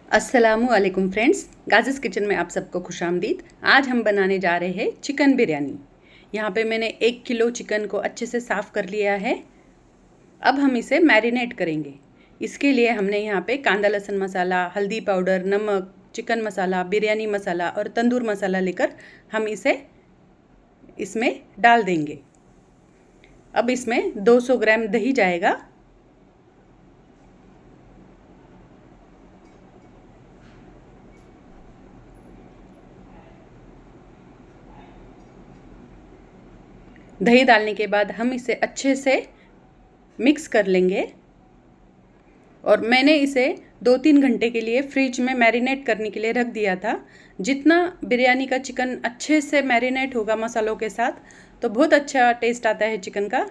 अस्सलामुअलैकुम friends, गाज़िज़ kitchen में आप सबको खुशामदीद। आज हम बनाने जा रहे हैं चिकन बिरयानी। यहाँ पे मैंने 1 किलो चिकन को अच्छे से साफ़ कर लिया है। अब हम इसे मैरिनेट करेंगे। इसके लिए हमने यहाँ पे कांदा लहसुन मसाला, हल्दी पाउडर, नमक, चिकन मसाला, बिरयानी मसाला और तंदूर मसाला लेकर हम इसे इसमें डाल देंगे। अब इसमें 200 ग्राम दही जाएगा। दही डालने के बाद हम इसे अच्छे से मिक्स कर लेंगे और मैंने इसे 2-3 घंटे के लिए फ्रिज में मैरिनेट करने के लिए रख दिया था। जितना बिरयानी का चिकन अच्छे से मैरिनेट होगा मसालों के साथ तो बहुत अच्छा टेस्ट आता है चिकन का।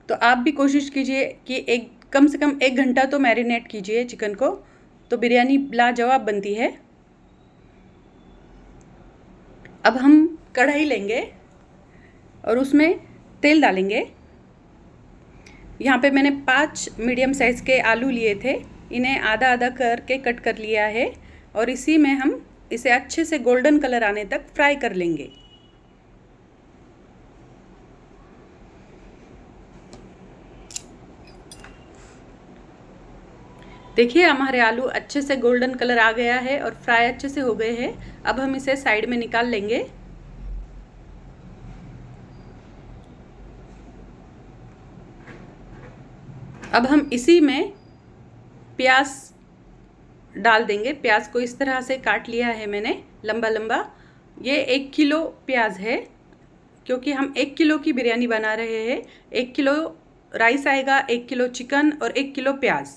तो आप भी कोशिश कीजिए कि कम से कम 1 घंटा तो मैरिनेट कीजिए चिकन को, तो बिरयानी लाजवाब बनती है। अब हम कढ़ाई लेंगे और उसमें तेल डालेंगे। यहाँ पे मैंने 5 मीडियम साइज़ के आलू लिए थे, इन्हें आधा आधा करके कट कर लिया है और इसी में हम इसे अच्छे से गोल्डन कलर आने तक फ्राई कर लेंगे। देखिए हमारे आलू अच्छे से गोल्डन कलर आ गया है और फ्राई अच्छे से हो गए हैं। अब हम इसे साइड में निकाल लेंगे। अब हम इसी में प्याज डाल देंगे। प्याज को इस तरह से काट लिया है मैंने लंबा लंबा। ये 1 किलो प्याज है, क्योंकि हम 1 किलो की बिरयानी बना रहे हैं। 1 किलो राइस आएगा, 1 किलो चिकन और 1 किलो प्याज।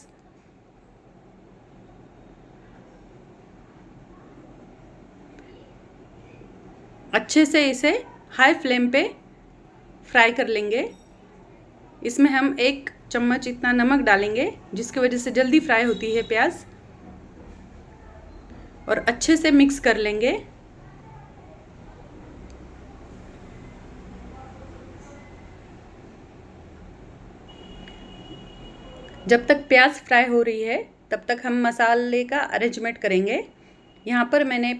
अच्छे से इसे हाई फ्लेम पे फ्राई कर लेंगे। इसमें हम 1 चम्मच इतना नमक डालेंगे, जिसकी वजह से जल्दी फ्राई होती है प्याज, और अच्छे से मिक्स कर लेंगे। जब तक प्याज फ्राई हो रही है तब तक हम मसाले का अरेंजमेंट करेंगे। यहाँ पर मैंने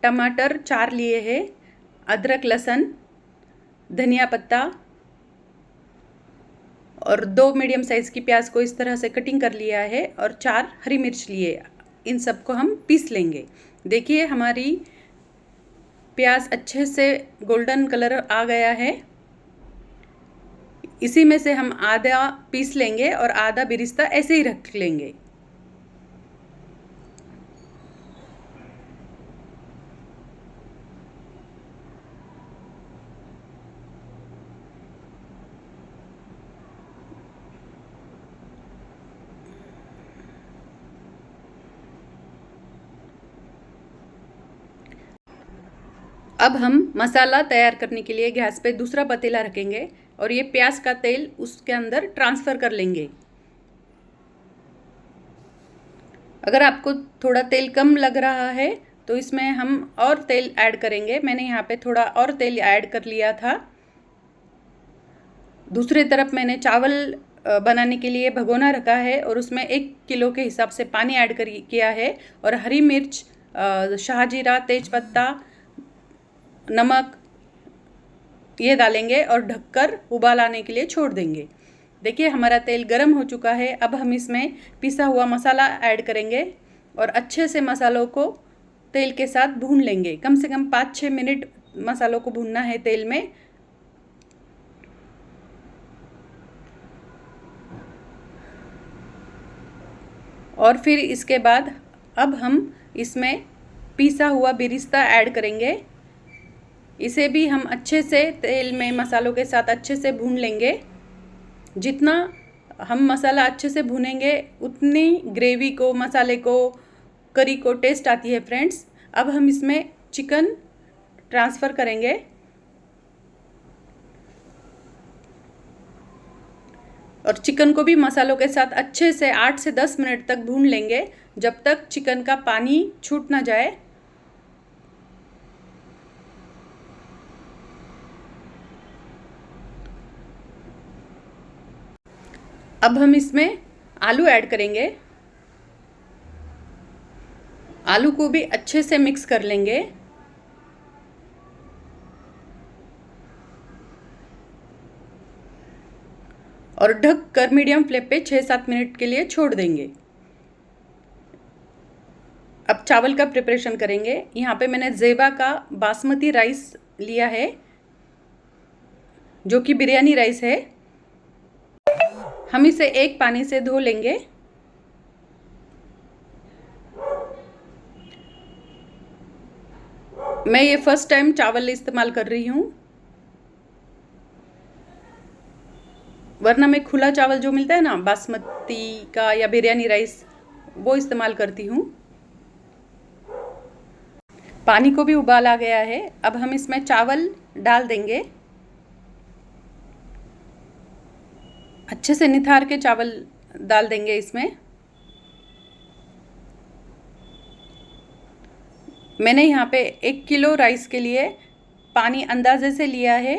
टमाटर 4 लिए हैं, अदरक लहसुन, धनिया पत्ता और 2 मीडियम साइज़ की प्याज को इस तरह से कटिंग कर लिया है और 4 हरी मिर्च लिए। इन सबको हम पीस लेंगे। देखिए हमारी प्याज अच्छे से गोल्डन कलर आ गया है। इसी में से हम आधा पीस लेंगे और आधा बिरिस्ता ऐसे ही रख लेंगे। अब हम मसाला तैयार करने के लिए गैस पे दूसरा पतीला रखेंगे और ये प्याज का तेल उसके अंदर ट्रांसफ़र कर लेंगे। अगर आपको थोड़ा तेल कम लग रहा है तो इसमें हम और तेल ऐड करेंगे। मैंने यहाँ पे थोड़ा और तेल ऐड कर लिया था। दूसरी तरफ मैंने चावल बनाने के लिए भगोना रखा है और उसमें 1 किलो के हिसाब से पानी ऐड किया है और हरी मिर्च, शाहजीरा, तेज़पत्ता, नमक ये डालेंगे और ढककर उबाल आने के लिए छोड़ देंगे। देखिए हमारा तेल गर्म हो चुका है। अब हम इसमें पिसा हुआ मसाला ऐड करेंगे और अच्छे से मसालों को तेल के साथ भून लेंगे। कम से कम 5-6 मिनट मसालों को भूनना है तेल में। और फिर इसके बाद अब हम इसमें पिसा हुआ बिरिस्ता ऐड करेंगे। इसे भी हम अच्छे से तेल में मसालों के साथ अच्छे से भून लेंगे। जितना हम मसाला अच्छे से भूनेंगे उतनी ग्रेवी को, मसाले को, करी को टेस्ट आती है फ्रेंड्स। अब हम इसमें चिकन ट्रांसफ़र करेंगे और चिकन को भी मसालों के साथ अच्छे से 8 से 10 मिनट तक भून लेंगे, जब तक चिकन का पानी छूट ना जाए। अब हम इसमें आलू ऐड करेंगे। आलू को भी अच्छे से मिक्स कर लेंगे और ढक कर मीडियम फ्लेम पे 6-7 मिनट के लिए छोड़ देंगे। अब चावल का प्रिपरेशन करेंगे। यहाँ पे मैंने ज़ेबा का बासमती राइस लिया है, जो कि बिरयानी राइस है। हम इसे एक पानी से धो लेंगे। मैं ये फर्स्ट टाइम चावल इस्तेमाल कर रही हूँ, वरना मैं खुला चावल जो मिलता है ना बासमती का या बिरयानी राइस, वो इस्तेमाल करती हूँ। पानी को भी उबाल आ गया है। अब हम इसमें चावल डाल देंगे। अच्छे से निथार के चावल डाल देंगे इसमें। मैंने यहाँ पे 1 किलो राइस के लिए पानी अंदाजे से लिया है।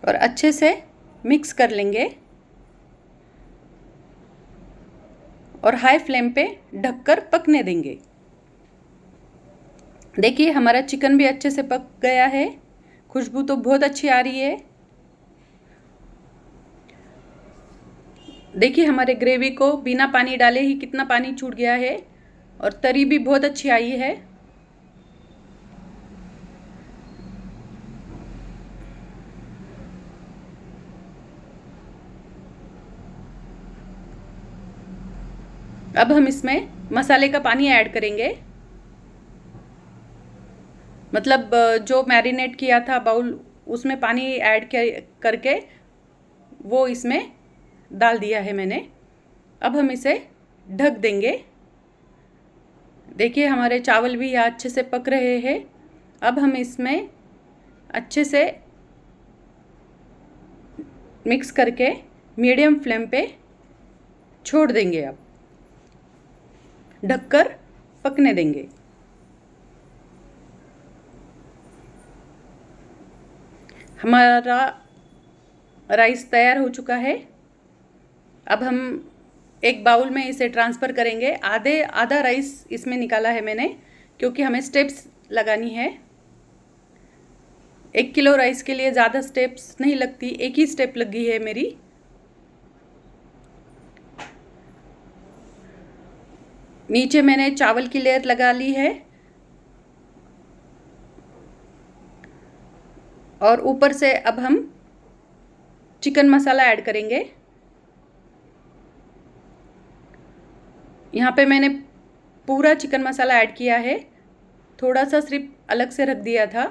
और अच्छे से मिक्स कर लेंगे और हाई फ्लेम पे ढककर पकने देंगे। देखिए हमारा चिकन भी अच्छे से पक गया है। खुशबू तो बहुत अच्छी आ रही है। देखिए हमारे ग्रेवी को बिना पानी डाले ही कितना पानी छूट गया है और तरी भी बहुत अच्छी आई है। अब हम इसमें मसाले का पानी ऐड करेंगे। मतलब जो मैरिनेट किया था बाउल, उसमें पानी ऐड करके वो इसमें डाल दिया है मैंने। अब हम इसे ढक देंगे। देखिए हमारे चावल भी यहाँ अच्छे से पक रहे हैं। अब हम इसमें अच्छे से मिक्स करके मीडियम फ्लेम पे छोड़ देंगे। अब ढककर पकने देंगे। हमारा राइस तैयार हो चुका है। अब हम एक बाउल में इसे ट्रांसफ़र करेंगे। आधा राइस इसमें निकाला है मैंने, क्योंकि हमें स्टेप्स लगानी है। 1 किलो राइस के लिए ज़्यादा स्टेप्स नहीं लगती, एक ही स्टेप लगी है मेरी। नीचे मैंने चावल की लेयर लगा ली है और ऊपर से अब हम चिकन मसाला ऐड करेंगे। यहाँ पे मैंने पूरा चिकन मसाला ऐड किया है, थोड़ा सा सिर्फ अलग से रख दिया था।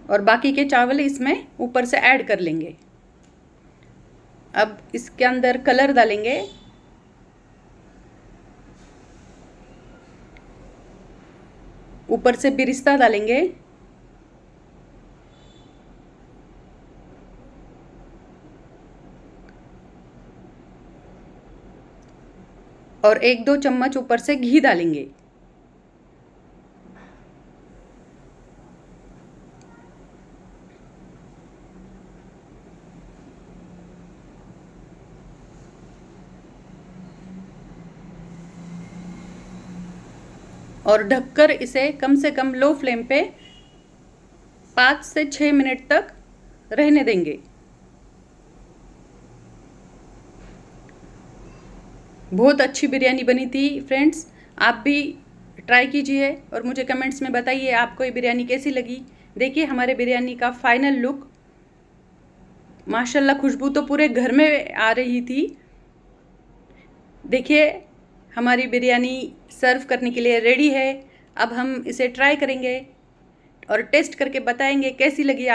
और बाकी के चावल इसमें ऊपर से ऐड कर लेंगे। अब इसके अंदर कलर डालेंगे। ऊपर से बिरिस्ता डालेंगे। और 1-2 चम्मच ऊपर से घी डालेंगे। और ढककर इसे कम से कम लो फ्लेम पे 5 से 6 मिनट तक रहने देंगे। बहुत अच्छी बिरयानी बनी थी फ्रेंड्स। आप भी ट्राई कीजिए और मुझे कमेंट्स में बताइए आपको ये बिरयानी कैसी लगी। देखिए हमारे बिरयानी का फाइनल लुक। माशाल्लाह खुशबू तो पूरे घर में आ रही थी। देखिए हमारी बिरयानी सर्व करने के लिए रेडी है। अब हम इसे ट्राई करेंगे और टेस्ट करके बताएंगे कैसी लगी।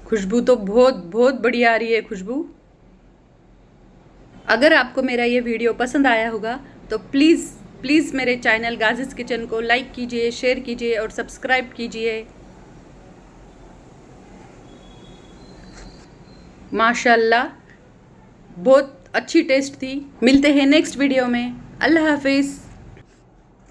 खुशबू तो बहुत बहुत बढ़िया आ रही है खुशबू। अगर आपको मेरा ये वीडियो पसंद आया होगा तो प्लीज़ मेरे चैनल गाज़ीज़ किचन को लाइक कीजिए, शेयर कीजिए और सब्सक्राइब कीजिए। माशाल्लाह बहुत अच्छी टेस्ट थी। मिलते हैं नेक्स्ट वीडियो में। अल्लाह हाफिज़।